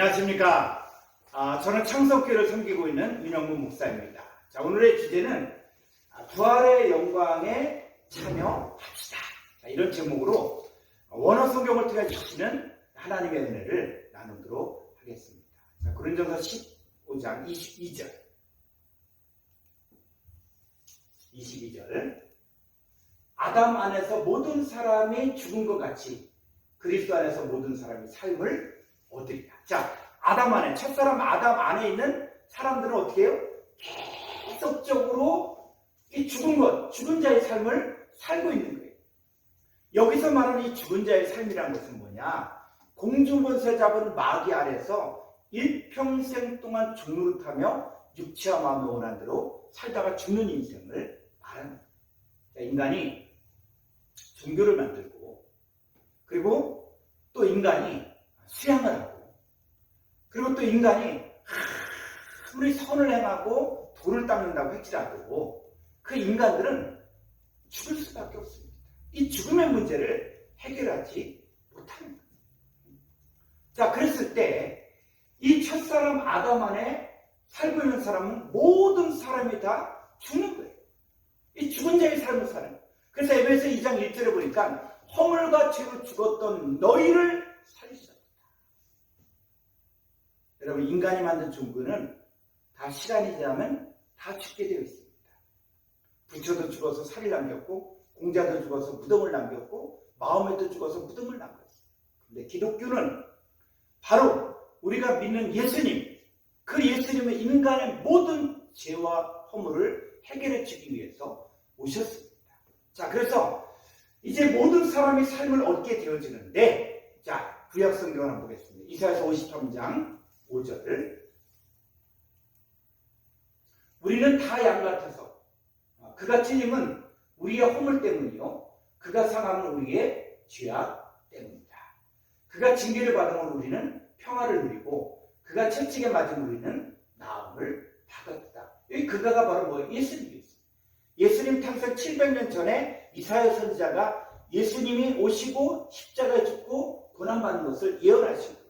안녕하십니까. 저는 창석교회를 섬기고 있는 윤영문 목사입니다. 자, 오늘의 주제는 부활의 영광에 참여합시다. 자, 이런 제목으로 원어 성경을 통해 주시는 하나님의 은혜를 나누도록 하겠습니다. 자, 고린도서 15장 22절. 아담 안에서 모든 사람이 죽은 것 같이 그리스도 안에서 모든 사람이 삶을 얻으리라. 자, 아담 안에, 첫사람 아담 안에 있는 사람들은 어떻게 해요? 계속적으로 이 죽은 자의 삶을 살고 있는 거예요. 여기서 말하는 이 죽은 자의 삶이라는 것은 뭐냐? 공중권세 잡은 마귀 아래서 일평생 동안 죽노릇하며 육체와 마음의 원한대로 살다가 죽는 인생을 말하는 거예요. 자, 인간이 종교를 만들고, 그리고 또 인간이 수양을 하고, 그리고 또 인간이 아무리 선을 행하고 돌을 닦는다고 할지라도 그 인간들은 죽을 수밖에 없습니다. 이 죽음의 문제를 해결하지 못하는 거예요. 자, 그랬을 때 이 첫사람 아담 안에 살고 있는 사람은 모든 사람이 다 죽는 거예요. 이 죽은 자의 삶을 사는 거예요. 그래서 에베소 2장 1절에 보니까 허물과 죄로 죽었던 너희를 살리셨다. 여러분, 인간이 만든 종교는 다 시간이 지나면 다 죽게 되어 있습니다. 부처도 죽어서 살을 남겼고, 공자도 죽어서 무덤을 남겼고, 마음에도 죽어서 무덤을 남겼어요. 근데 기독교는 바로 우리가 믿는 예수님, 그 예수님은 인간의 모든 죄와 허물을 해결해 주기 위해서 오셨습니다. 자, 그래서 이제 모든 사람이 삶을 얻게 되어지는데, 자, 구약 성경을 한번 보겠습니다. 이사야서 53장 5절. 우리는 다 양 같아서 그가 찔림은 우리의 허물 때문이요, 그가 상함은 우리의 죄악 때문이다. 그가 징계를 받음으로 우리는 평화를 누리고 그가 채찍에 맞은 우리는 나음을 받았다. 여기 그가가 바로 뭐예요? 예수님이었어요. 예수님 탄생 700년 전에 이사야 선지자가 예수님이 오시고 십자가에 죽고 고난받는 것을 예언하신 거예요.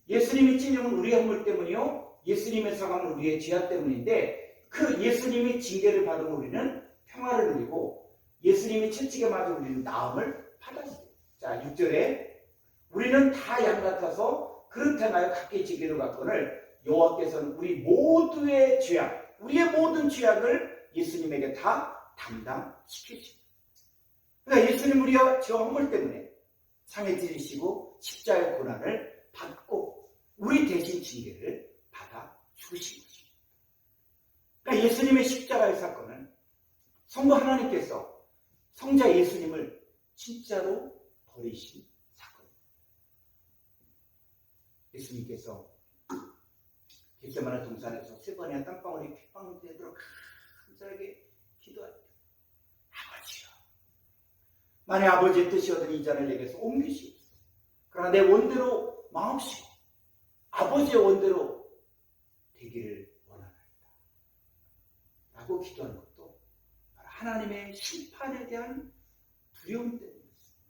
예수님이 찔림은 우리의 허물 때문이요, 예수님의 상함은 우리의 죄악 때문인데, 그 예수님이 징계를 받은 우리는 평화를 누리고 예수님이 채찍에 맞은 우리는 나음을 받았어요. 자, 6절에 우리는 다 양 같아서 그릇 행하여 각기 지게를 받거늘 여호와께서는 우리 모두의 죄악, 우리의 모든 죄악을 예수님에게 다 담당시키십니다. 그러니까 예수님 우리의 죄와 허물 때문에 상에 찔리시고 십자가의 고난을 받고 우리 대신 징계를 받아 죽으신 것입니다. 그러니까 예수님의 십자가의 사건은 성부 하나님께서 성자 예수님을 진짜로 버리신 사건입니다. 예수님께서 겟세마네 동산에서 세 번의 땀방울이 핏방울되도록 간절하게 기도할 때, 아버지여, 만약 아버지의 뜻이거든 이 잔을 내게서 옮기시옵소서. 그러나 내 원대로 마음씨고 아버지의 원대로 되기를 원하나이다 라고 기도하는 것도 하나님의 심판에 대한 두려움 때문이었습니다.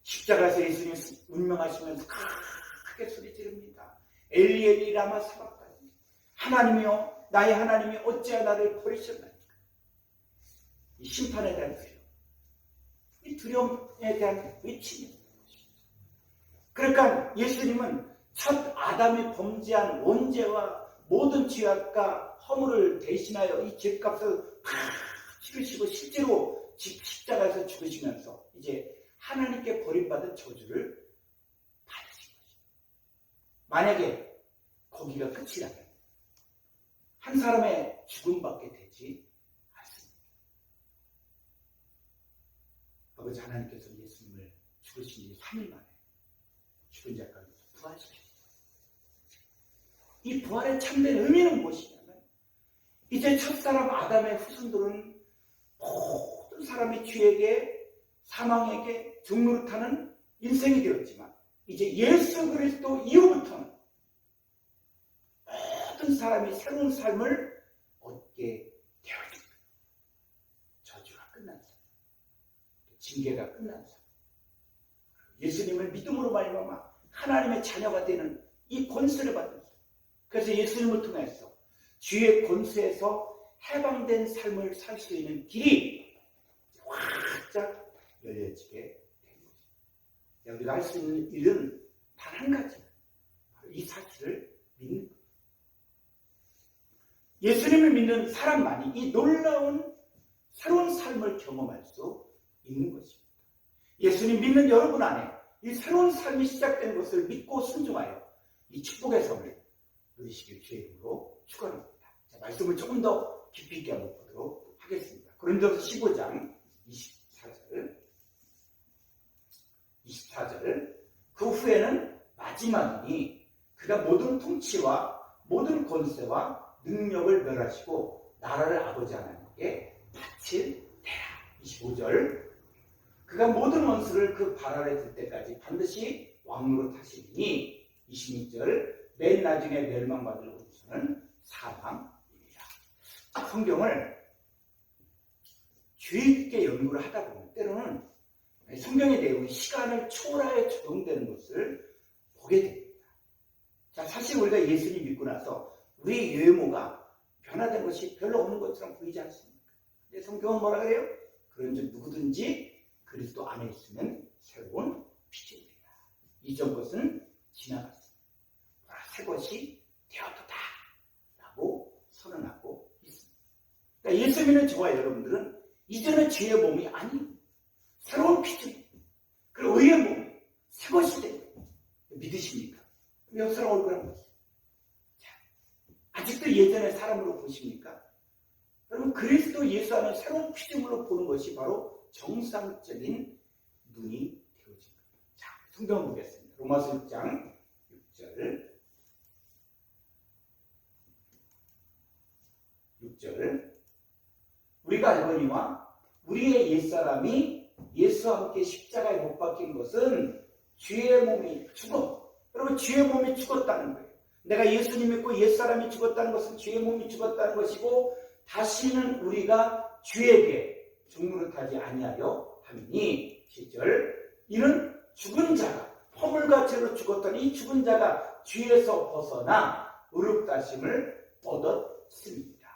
십자가에서 예수님이 운명하시면서 크게 소리 지릅니다. 엘리 엘리 라마 사박다니, 하나님이여 나의 하나님이 어찌하여 나를 버리셨나이까. 이 심판에 대한 두려움, 이 두려움에 대한 외침입니다. 그러니까 예수님은 첫 아담이 범죄한 원죄와 모든 죄악과 허물을 대신하여 이 죄값을 다 치르시고 실제로 십자가에서 죽으시면서 이제 하나님께 버림받은 저주를 받으신 것입니다. 만약에 거기가 끝이라면 한 사람의 죽음밖에 되지 않습니다. 아버지 하나님께서 예수님을 죽으신 지 3일 만에 죽은 자 가운데서 부활시켰습니다. 이 부활의 참된 의미는 무엇이냐면, 이제 첫사람 아담의 후손들은 모든 사람이 죄에게 사망에게 종노릇하는 인생이 되었지만, 이제 예수 그리스도 이후부터는 모든 사람이 새로운 삶을 얻게 되었습니다. 저주가 끝난 삶, 징계가 끝난 삶, 예수님을 믿음으로 말미암아 하나님의 자녀가 되는 이 권세를 받은 거예요. 그래서 예수님을 통해서 주의 권세에서 해방된 삶을 살 수 있는 길이 활짝 열려지게 된 거죠. 우리가 할 수 있는 일은 단 한 가지, 바로 이 사실을 믿는 거예요. 예수님을 믿는 사람만이 이 놀라운 새로운 삶을 경험할 수 있는 것입니다. 예수님 믿는 여러분 안에 이 새로운 삶이 시작된 것을 믿고 순종하여 이 축복의 섬을 누리시길 주의 이름으로 축원합니다. 자, 말씀을 조금 더 깊이 있게 한번 보도록 하겠습니다. 고린도서 15장 24절 그 후에는 마지막이니 그가 모든 통치와 모든 권세와 능력을 멸하시고 나라를 아버지 하나님께 바칠 때라. 25절 그가 모든 원수를 그 발 아래 들 때까지 반드시 왕으로 타시리니 26절 맨 나중에 멸망받을 원수는 사망이니라. 성경을 주의 깊게 연구를 하다 보면 때로는 성경의 내용이 시간을 초월하여 적용되는 것을 보게 됩니다. 자, 사실 우리가 예수님 믿고 나서 우리의 외모가 변화된 것이 별로 없는 것처럼 보이지 않습니까? 근데 성경은 뭐라 그래요? 그런즉 누구든지 그리스도 안에 있으면 새로운 피조물이다. 이전 것은 지나갔습니다. 새 것이 되었다 라고 선언하고 있습니다. 그러니까 예수 믿는 저와 여러분들은 이전의 죄의 몸이 아닌 새로운 피조물, 그리고 의의 몸이 새 것이 됩니다. 믿으십니까? 몇 사람 얼굴 한번 보세요. 아직도 예전의 사람으로 보십니까? 여러분, 그리스도 예수 안에 새로운 피조물로 보는 것이 바로 정상적인 눈이 되어진 겁니다. 자, 성경 보겠습니다. 로마서 6장 6절 우리가 알거니와 우리의 옛사람이 예수와 함께 십자가에 못 박힌 것은 죄의 몸이 죽어. 여러분, 죄의 몸이 죽었다는 거예요. 내가 예수님 믿고 옛사람이 죽었다는 것은 죄의 몸이 죽었다는 것이고 다시는 우리가 죄에게 종노릇하지 아니하려 함이니 7절 이는 죽은 자가 허물과 죄로 죽었던 이 죽은 자가 죄에서 벗어나 의롭다심을 얻었습니다.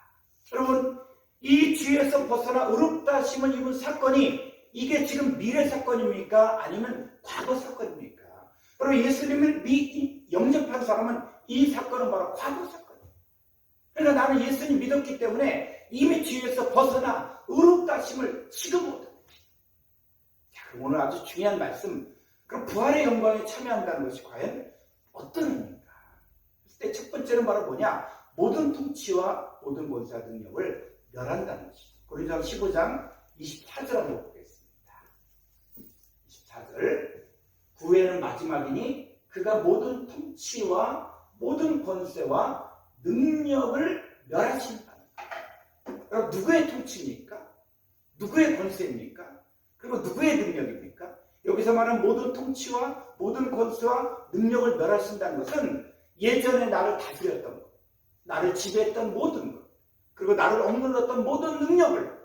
여러분, 이 죄에서 벗어나 의롭다심을 입은 사건이 이게 지금 미래 사건입니까? 아니면 과거 사건입니까? 여러분, 예수님을 영접한 사람은 이 사건은 바로 과거 사건이에요. 그러니까 나는 예수님 믿었기 때문에 이미 죄에서 벗어나 의롭다심을 지금 얻었다. 자, 그럼 오늘 아주 중요한 말씀, 그럼 부활의 영광에 참여한다는 것이 과연 어떤 의미인가? 첫 번째는 바로 뭐냐? 모든 통치와 모든 권세와 능력을 멸한다는 것이죠. 고린도서 15장 24절 한번 보겠습니다. 24절 그 후에는 마지막이니 그가 모든 통치와 모든 권세와 능력을 멸하신다. 그럼 누구의 통치입니까? 누구의 권세입니까? 그리고 누구의 능력입니까? 여기서 말하는 모든 통치와 모든 권세와 능력을 멸하신다는 것은 예전에 나를 다스렸던 것, 나를 지배했던 모든 것, 그리고 나를 억눌렀던 모든 능력을,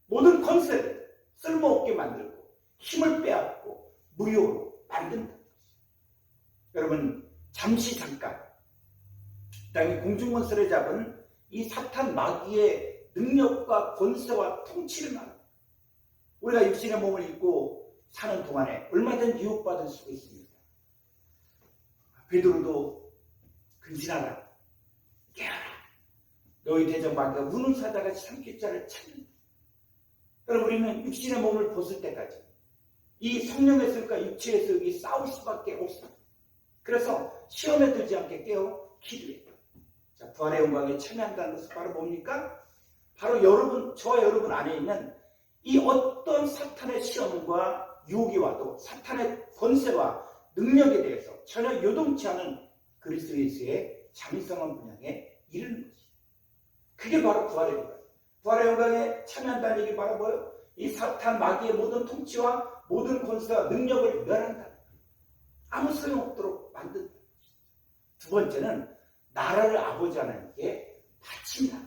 모든 권세를 쓸모없게 만들고 힘을 빼앗고 무효로 만든다는 것이죠. 여러분, 잠깐 땅의 공중권세를 잡은 이 사탄 마귀의 능력과 권세와 통치를 말합니다. 우리가 육신의 몸을 입고 사는 동안에 얼마든지 유혹받을 수 있습니다. 베드로도 근신하라, 깨어라, 너희 대적마귀가 우는 사자같이 삼킬자를 찾는다. 그럼 우리는 육신의 몸을 벗을 때까지 이 성령의 설과 육체의 설이 싸울 수밖에 없습니다. 그래서 시험에 들지 않게 깨어 기도해요. 자, 부활의 영광에 참여한다는 것은 바로 뭡니까? 바로 여러분, 저와 여러분 안에 있는 이 어떤 사탄의 시험과 유혹이 와도 사탄의 권세와 능력에 대해서 전혀 요동치 않은 그리스도 예수의 장성한 분량에 이르는 것이. 그게 바로 부활의 영광. 부활의 영광에 참여한다는 얘기 바로 뭐예요? 이 사탄 마귀의 모든 통치와 모든 권세와 능력을 멸한다는 거예요. 아무 소용없도록 만든다. 두 번째는 나라를 아버지 하나님께 바친다.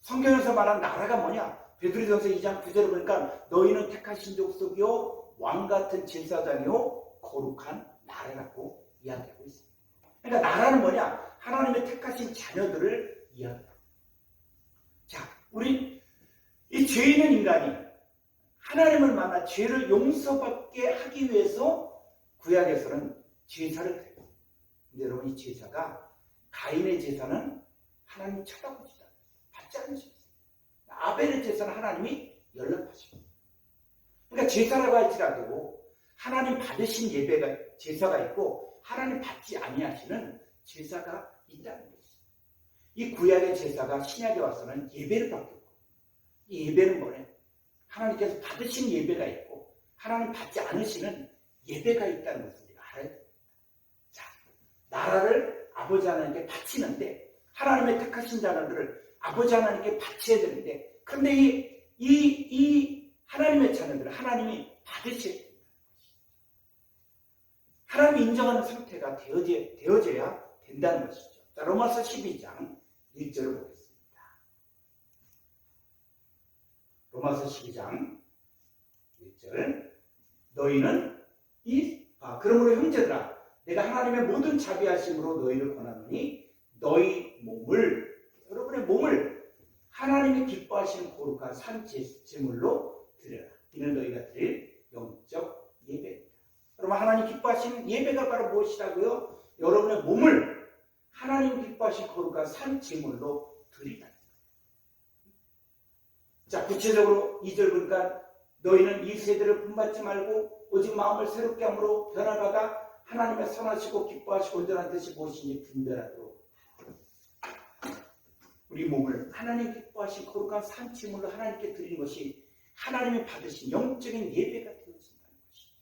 성경에서 말한 나라가 뭐냐? 베드로전서 2장 9절을 보니까 너희는 택하신 족속이요 왕같은 제사장이요 거룩한 나라라고 이야기하고 있습니다. 그러니까 나라는 뭐냐? 하나님의 택하신 자녀들을 이야기합니다. 자, 우리 이 죄 있는 인간이 하나님을 만나 죄를 용서받게 하기 위해서 구약에서는 제사를 드려요. 근데 여러분, 이 제사가 가인의 제사는 하나님이 쳐다보지도 않아요. 받지 않으셨어요. 아벨의 제사는 하나님이 연락하십니다. 그러니까 제사라고 할지라도 하나님 받으신 예배가 제사가 있고 하나님 받지 아니하시는 제사가 있다는 것이죠. 이 구약의 제사가 신약에 와서는 예배를 받고, 이 예배는 뭐냐? 하나님께서 받으신 예배가 있고 하나님 받지 않으시는 예배가 있다는 것을 우리가 알아야 됩니다. 자, 나라를 아버지 하나님께 바치는데, 하나님의 택하신 자녀들을 아버지 하나님께 바쳐야 되는데, 그런데 이 하나님의 자녀들을 하나님이 받으셔야 됩니다. 하나님이 인정하는 상태가 되어져야 된다는 것이죠. 자, 로마서 12장 1절을 보겠습니다. 로마서 12장 1절. 너희는 그러므로 형제들아, 내가 하나님의 모든 자비하심으로 너희를 권하노니 너희 몸을, 여러분의 몸을 하나님이 기뻐하시는 거룩한 산 제물로 드려라. 이는 너희가 드릴 영적 예배입니다. 여러분, 하나님 기뻐하시는 예배가 바로 무엇이라고요? 여러분의 몸을 하나님 기뻐하신 거룩한 산 제물로 드리라. 자, 구체적으로 2절 보니까 너희는 이 세대를 본받지 말고 오직 마음을 새롭게 함으로 변화받아 하나님의 선하시고 기뻐하시고 온전한 뜻이 무엇인지 분별하도록. 우리 몸을 하나님 기뻐하신 거룩한 산 제물로 하나님께 드리는 것이 하나님이 받으신 영적인 예배가 되어진다는 것이죠.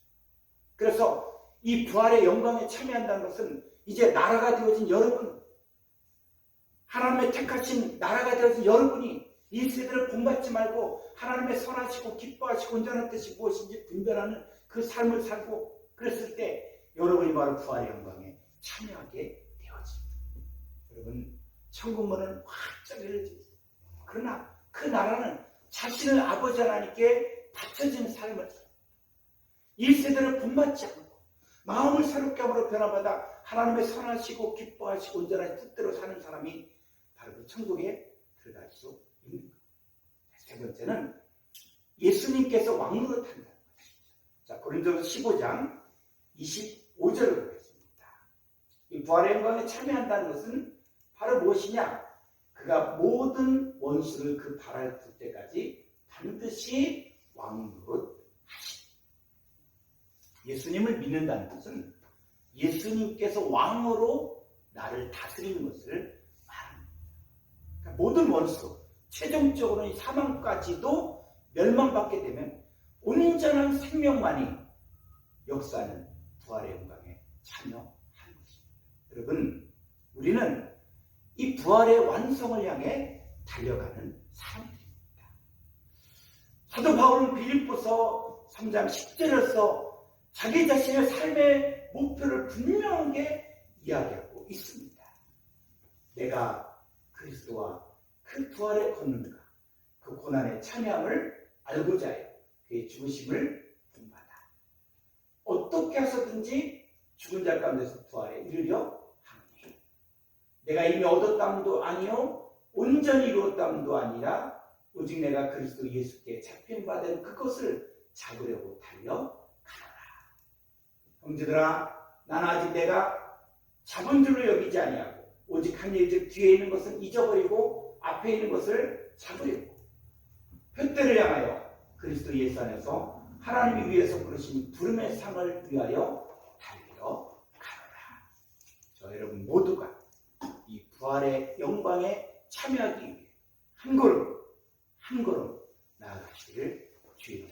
그래서 이 부활의 영광에 참여한다는 것은 이제 나라가 되어진 여러분, 하나님의 택하신 나라가 되어진 여러분이 이 세대를 본받지 말고 하나님의 선하시고 기뻐하시고 온전한 뜻이 무엇인지 분별하는 그 삶을 살고, 그랬을 때 여러분이 바로 부활의 영광에 참여하게 되어집니다. 여러분, 천국문은 활짝 열려져 있습니다. 그러나 그 나라는 자신을 아버지 하나님께 바쳐지는 삶을 살아요. 이 세대를 본받지 않고 마음을 새롭게 함으로 변화받아 하나님의 선하시고 기뻐하시고 온전한 뜻대로 사는 사람이 바로 그 천국에 들어갈 수 있는 것. 세 번째는 예수님께서 왕노릇 한다는 것이죠. 자, 고린도서 15장 25절을 보겠습니다. 이 부활의 영광에 참여한다는 것은 바로 무엇이냐? 그가 모든 원수를 그 발을 둘 때까지 반드시 왕노릇 하시다. 예수님을 믿는다는 것은 예수님께서 왕으로 나를 다스리는 것을 말합니다. 그러니까 모든 원수, 최종적으로는 사망까지도 멸망받게 되면 온전한 생명만이 역사하는 부활의 영광에 참여하는 것입니다. 여러분, 우리는 이 부활의 완성을 향해 달려가는 사람들입니다. 사도 바울은 빌립보서 3장 10절에서 자기 자신의 삶의 목표를 분명하게 이야기하고 있습니다. 내가 그리스도와 그 부활의 권능과 그 고난의 참여함을 알고자 해 그의 죽으심을 본받아 어떻게 해서든지 죽은 자 가운데서 부활에 이르려 하노니 내가 이미 얻었담도 아니요 온전히 이루었담도 아니라 오직 내가 그리스도 예수께 잡힌받은 그것을 잡으려고 달려가노라. 형제들아, 나는 아직 내가 잡은 줄로 여기지 아니하고 오직 한 일 즉 뒤에 있는 것은 잊어버리고 앞에 있는 것을 잡으려고 표대를 향하여 그리스도 예수 안에서 하나님이 위에서 부르신 부름의 상을 위하여 달리러 가노라. 저 여러분 모두가 이 부활의 영광에 참여하기 위해 한 걸음 한 걸음 나아가시기를 주의